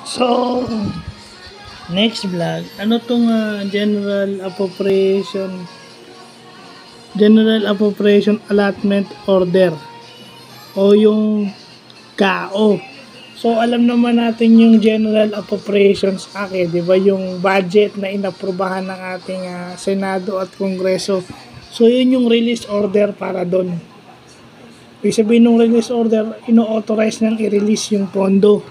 So, next vlog, ano tong General Appropriation Allotment Order o yung GAO. So, alam naman natin yung General Appropriations Act, di ba? Yung budget na inaprubahan ng ating Senado at Kongreso. So, yun yung release order para doon. Ibig sabihin ng release order, ino-authorize nang i-release yung pondo.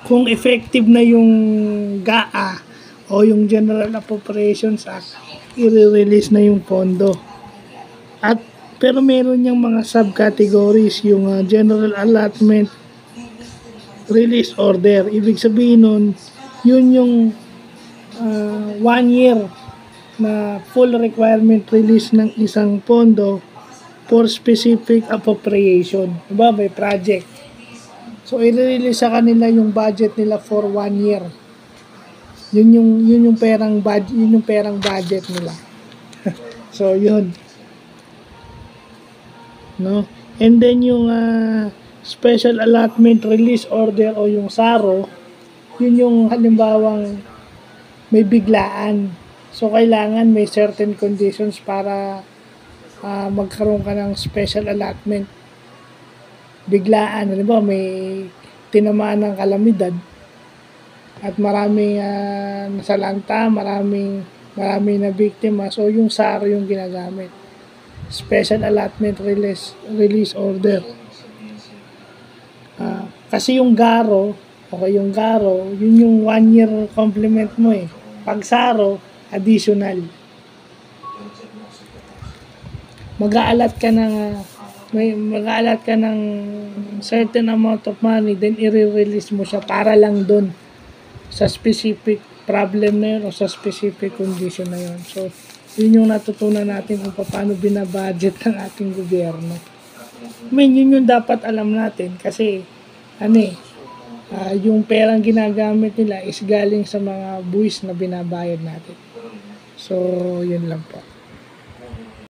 Kung effective na yung GAA o yung General Appropriations Act, i-release na yung pondo. Pero meron niyang mga subcategories, yung General Allotment Release Order. Ibig sabihin nun, yun yung 1 year na full requirement release ng isang pondo for specific appropriation. Diba? May project. So, i-release sa kanila yung budget nila for 1 year. Yun yung perang budget nila. So, yun. No? And then yung Special Allotment Release Order o yung SARO, yun yung halimbawang may biglaan. So, kailangan may certain conditions para magkaroon ka ng special allotment. Biglaan, halimbawa may tinamaan ng kalamidad at maraming nasalanta, maraming na biktima. So, yung SARO yung ginagamit. Special Allotment Release Order. Kasi yung GARO, yun yung 1 year complement mo eh. Pag SARO, additional. Mag-aalat ka ng certain amount of money, then i-release mo siya para lang doon sa specific problem na yun o sa specific condition na yun. So, yun yung natutunan natin kung paano binabudget ng ating gobyerno. Yun yung dapat alam natin kasi yung perang ginagamit nila is galing sa mga buwis na binabayad natin. So, yun lang po.